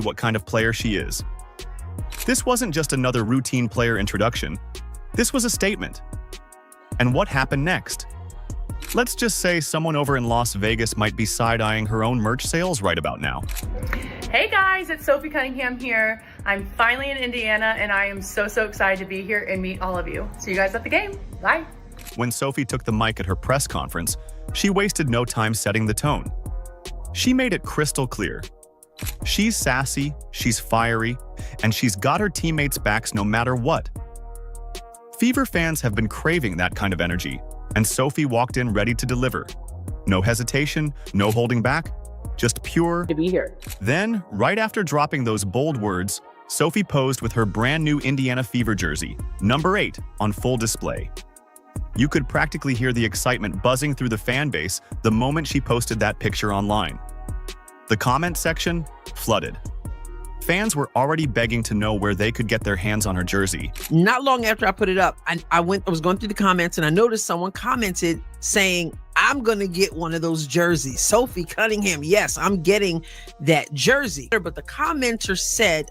what kind of player she is. This wasn't just another routine player introduction. This was a statement. And what happened next? Let's just say someone over in Las Vegas might be side-eyeing her own merch sales right about now. Hey guys, it's Sophie Cunningham here. I'm finally in Indiana and I am so excited to be here and meet all of you. See you guys at the game. Bye. When Sophie took the mic at her press conference, she wasted no time setting the tone. She made it crystal clear. She's sassy, she's fiery, and she's got her teammates' backs no matter what. Fever fans have been craving that kind of energy, and Sophie walked in ready to deliver. No hesitation, no holding back, just pure To be here. Then, right after dropping those bold words, Sophie posed with her brand new Indiana Fever jersey, number 8, on full display. You could practically hear the excitement buzzing through the fan base the moment she posted that picture online. The comment section flooded. Fans were already begging to know where they could get their hands on her jersey. Not long after I put it up, I was going through the comments and I noticed someone commented saying, I'm going to get one of those jerseys. Sophie Cunningham, yes, I'm getting that jersey. But the commenter said,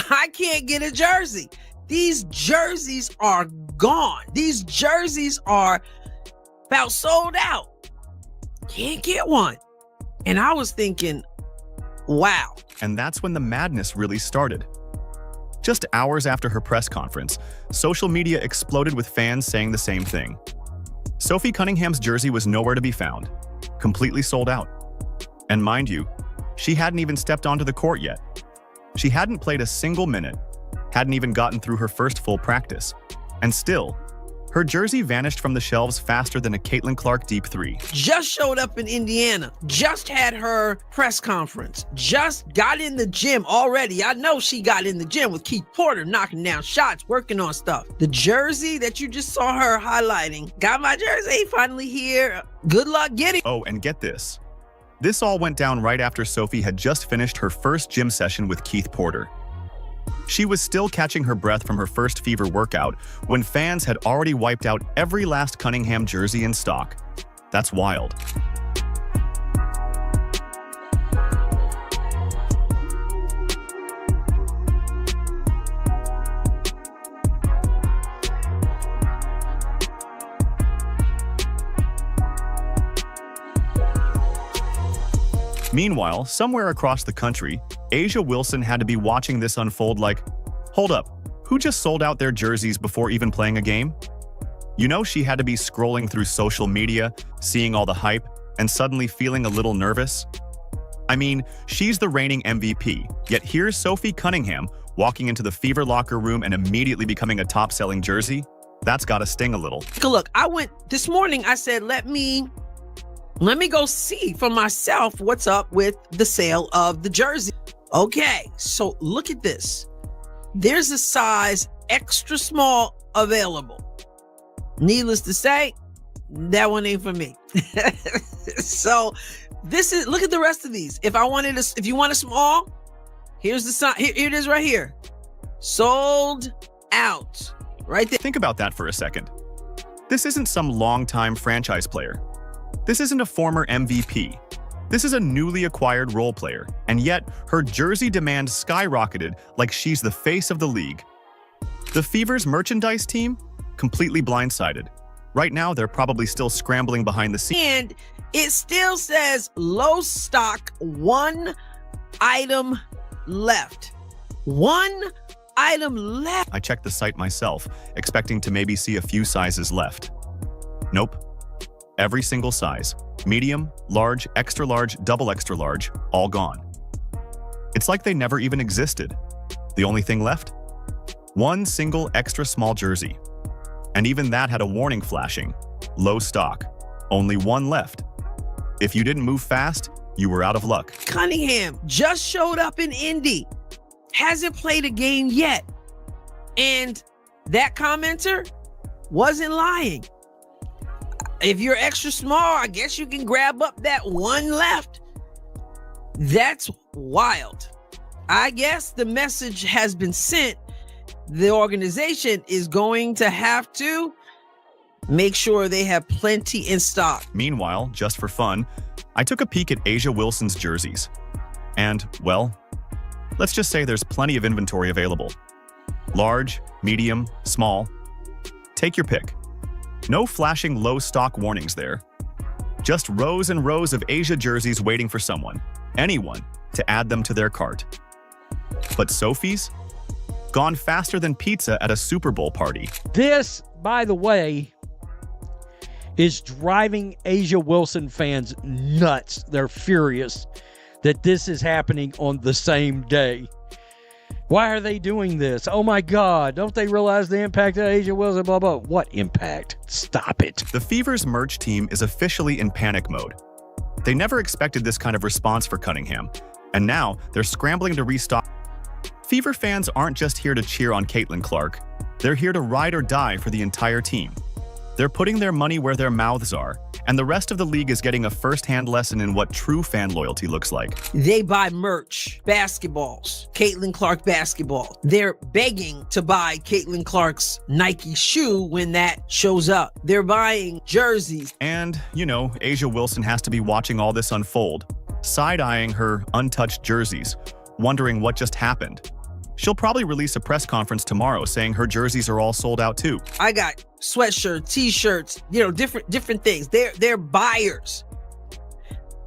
I can't get a jersey. These jerseys are gone. These jerseys are about sold out. Can't get one. And I was thinking, wow. And that's when the madness really started. Just hours after her press conference, social media exploded with fans saying the same thing. Sophie Cunningham's jersey was nowhere to be found, completely sold out. And mind you, she hadn't even stepped onto the court yet. She hadn't played a single minute, hadn't even gotten through her first full practice. And still, her jersey vanished from the shelves faster than a Caitlin Clark deep three. Just showed up in Indiana, just had her press conference, just got in the gym already. I know she got in the gym with Keith Porter, knocking down shots, working on stuff. The jersey that you just saw her highlighting, got my jersey, finally here. Good luck getting. Oh, and get this. This all went down right after Sophie had just finished her first gym session with Keith Porter. She was still catching her breath from her first Fever workout when fans had already wiped out every last Cunningham jersey in stock. That's wild. Meanwhile, somewhere across the country, A'ja Wilson had to be watching this unfold like, hold up, who just sold out their jerseys before even playing a game? You know she had to be scrolling through social media, seeing all the hype, and suddenly feeling a little nervous? I mean, she's the reigning MVP, yet here's Sophie Cunningham walking into the Fever locker room and immediately becoming a top-selling jersey? That's gotta sting a little. Take a look. I went this morning, I said, let me go see for myself what's up with the sale of the jersey. Okay, so look at this. There's a size extra small available. Needless to say, that one ain't for me. So this is, look at the rest of these. If you want a small, here's the size. Here it is right here. Sold out. Right there. Think about that for a second. This isn't some longtime franchise player. This isn't a former MVP. This is a newly acquired role player, and yet her jersey demand skyrocketed like she's the face of the league. The Fever's merchandise team? Completely blindsided. Right now, they're probably still scrambling behind the scenes. And it still says low stock, one item left. One item left. I checked the site myself, expecting to maybe see a few sizes left. Nope. Every single size, medium, large, extra large, double extra large, all gone. It's like they never even existed. The only thing left? One single extra small jersey. And even that had a warning flashing. Low stock. Only one left. If you didn't move fast, you were out of luck. Cunningham just showed up in Indy. Hasn't played a game yet. And that commenter wasn't lying. If you're extra small, I guess you can grab up that one left. That's wild. I guess the message has been sent. The organization is going to have to make sure they have plenty in stock. Meanwhile, just for fun, I took a peek at A'ja Wilson's jerseys. And, well, Let's just say there's plenty of inventory available. Large, medium, small. Take your pick. No flashing low stock warnings there. Just rows and rows of Asia jerseys waiting for someone, anyone, to add them to their cart. But Sophie's? Gone faster than pizza at a Super Bowl party. This, by the way, is driving Asia Wilson fans nuts. They're furious that this is happening on the same day. Why are they doing this? Oh my God, don't they realize the impact of Asia Wilson, blah, blah. What impact? Stop it. The Fever's merch team is officially in panic mode. They never expected this kind of response for Cunningham, and now they're scrambling to restock. Fever fans aren't just here to cheer on Caitlin Clark. They're here to ride or die for the entire team. They're putting their money where their mouths are, and the rest of the league is getting a first-hand lesson in what true fan loyalty looks like. They buy merch, basketballs, Caitlin Clark basketball. They're begging to buy Caitlin Clark's Nike shoe when that shows up. They're buying jerseys. And, you know, Asia Wilson has to be watching all this unfold, side-eyeing her untouched jerseys, wondering what just happened. She'll probably release a press conference tomorrow saying her jerseys are all sold out too. I got sweatshirts, t-shirts, different things. They're buyers.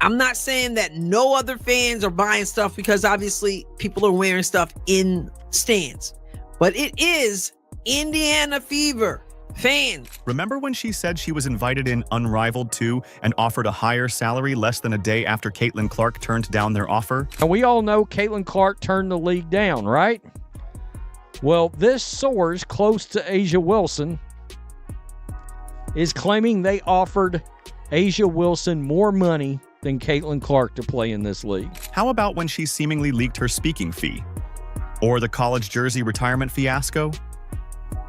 I'm not saying that no other fans are buying stuff, because obviously people are wearing stuff in stands. But it is Indiana Fever fans. Remember when she said she was invited in Unrivaled 2 and offered a higher salary less than a day after Caitlin Clark turned down their offer? And we all know Caitlin Clark turned the league down, right? Well, this source close to Asia Wilson is claiming they offered Asia Wilson more money than Caitlin Clark to play in this league. How about when she seemingly leaked her speaking fee? Or the college jersey retirement fiasco?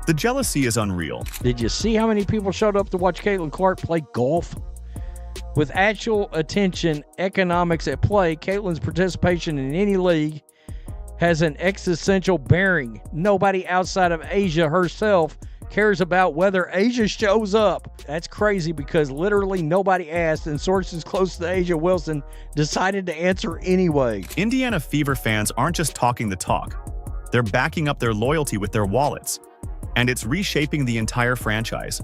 The jealousy is unreal. Did you see how many people showed up to watch Caitlin Clark play golf? With actual attention economics at play, Caitlin's participation in any league has an existential bearing. Nobody outside of Asia herself cares about whether Asia shows up. That's crazy, because literally nobody asked, and sources close to Asia Wilson decided to answer anyway. Indiana Fever fans aren't just talking the talk. They're backing up their loyalty with their wallets. And it's reshaping the entire franchise.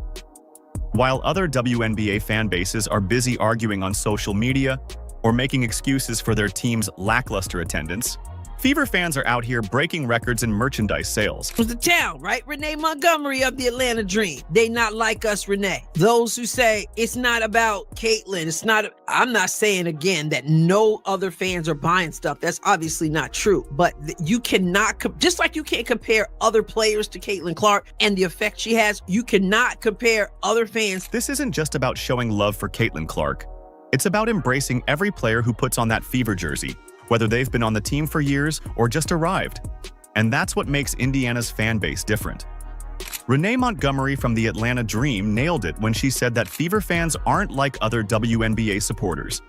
While other WNBA fan bases are busy arguing on social media or making excuses for their team's lackluster attendance, Fever fans are out here breaking records in merchandise sales. It was the town, right? Renee Montgomery of the Atlanta Dream. They not like us, Renee. Those who say it's not about Caitlin, it's not, I'm not saying again that no other fans are buying stuff. That's obviously not true. But you cannot, just like you can't compare other players to Caitlin Clark and the effect she has, you cannot compare other fans. This isn't just about showing love for Caitlin Clark. It's about embracing every player who puts on that Fever jersey, whether they've been on the team for years or just arrived. And that's what makes Indiana's fan base different. Renee Montgomery from the Atlanta Dream nailed it when she said that Fever fans aren't like other WNBA supporters.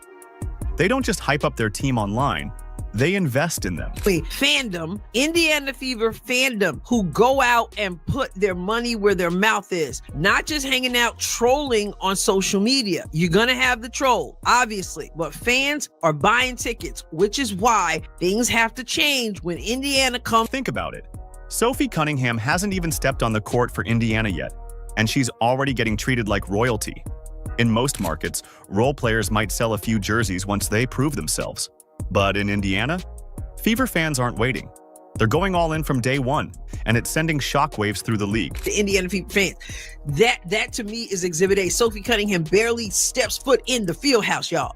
They don't just hype up their team online, they invest in them. Fandom, Indiana Fever fandom, who go out and put their money where their mouth is, not just hanging out trolling on social media. You're gonna have the troll, obviously, but fans are buying tickets, which is why things have to change when Indiana comes. Think about it. Sophie Cunningham hasn't even stepped on the court for Indiana yet, and she's already getting treated like royalty. In most markets, role players might sell a few jerseys once they prove themselves. But in Indiana, Fever fans aren't waiting. They're going all in from day one, and it's sending shockwaves through the league. The Indiana Fever fans, that to me is Exhibit A. Sophie Cunningham barely steps foot in the field house, y'all.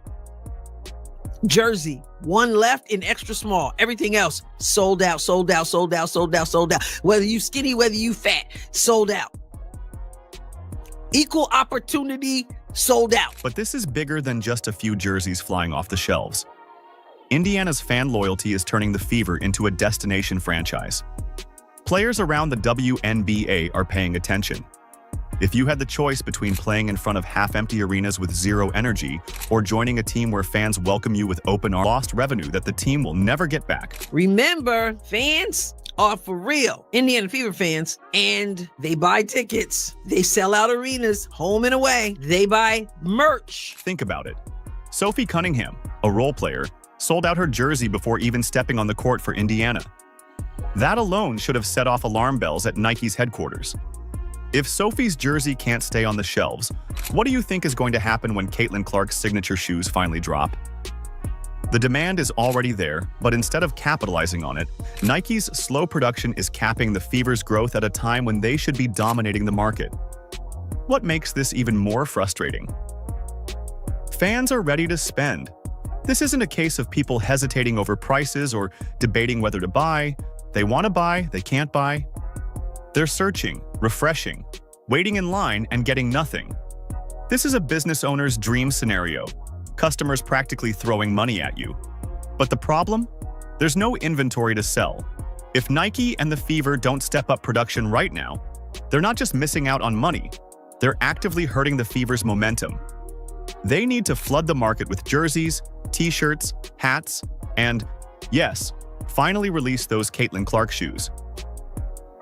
Jersey, one left in extra small. Everything else sold out, sold out, sold out, sold out, sold out. Whether you skinny, whether you fat, sold out. Equal opportunity, sold out. But this is bigger than just a few jerseys flying off the shelves. Indiana's fan loyalty is turning the Fever into a destination franchise. Players around the WNBA are paying attention. If you had the choice between playing in front of half-empty arenas with zero energy or joining a team where fans welcome you with open arms, lost revenue that the team will never get back. Remember, fans are for real. Indiana Fever fans, and they buy tickets. They sell out arenas, home and away. They buy merch. Think about it. Sophie Cunningham, a role player, sold out her jersey before even stepping on the court for Indiana. That alone should have set off alarm bells at Nike's headquarters. If Sophie's jersey can't stay on the shelves, what do you think is going to happen when Caitlin Clark's signature shoes finally drop? The demand is already there, but instead of capitalizing on it, Nike's slow production is capping the Fever's growth at a time when they should be dominating the market. What makes this even more frustrating? Fans are ready to spend. This isn't a case of people hesitating over prices or debating whether to buy. They want to buy, they can't buy. They're searching, refreshing, waiting in line, and getting nothing. This is a business owner's dream scenario. Customers practically throwing money at you. But the problem? There's no inventory to sell. If Nike and the Fever don't step up production right now, they're not just missing out on money, they're actively hurting the Fever's momentum. They need to flood the market with jerseys, t-shirts, hats, and, yes, finally release those Caitlin Clark shoes.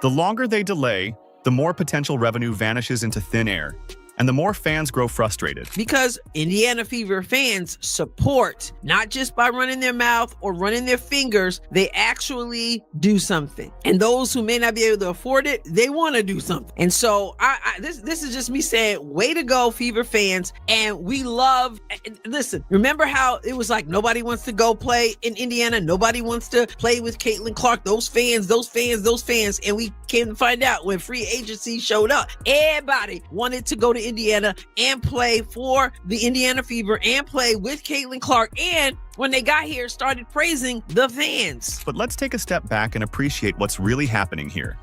The longer they delay, the more potential revenue vanishes into thin air, and the more fans grow frustrated. Because Indiana Fever fans support, not just by running their mouth or running their fingers, they actually do something. And those who may not be able to afford it, they want to do something. And so this is just me saying, way to go, Fever fans. And we love, listen, remember how it was like nobody wants to go play in Indiana, nobody wants to play with Caitlin Clark, those fans. And we came to find out when free agency showed up, everybody wanted to go to Indiana and play for the Indiana Fever and play with Caitlin Clark, and when they got here started praising the fans. But let's take a step back and appreciate what's really happening here.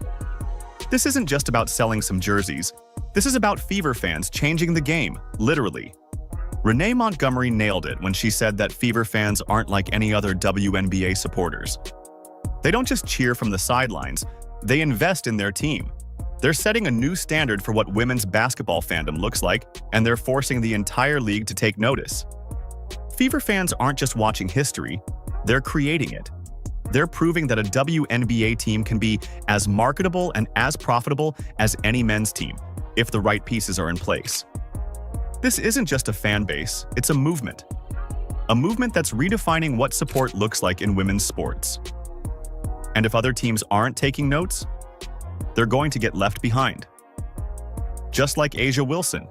This isn't just about selling some jerseys. This is about Fever fans changing the game, literally. Renee Montgomery nailed it when she said that Fever fans aren't like any other WNBA supporters. They don't just cheer from the sidelines, they invest in their team. They're setting a new standard for what women's basketball fandom looks like, and they're forcing the entire league to take notice. Fever fans aren't just watching history, they're creating it. They're proving that a WNBA team can be as marketable and as profitable as any men's team, if the right pieces are in place. This isn't just a fan base, it's a movement. A movement that's redefining what support looks like in women's sports. And if other teams aren't taking notes, they're going to get left behind. Just like A'ja Wilson,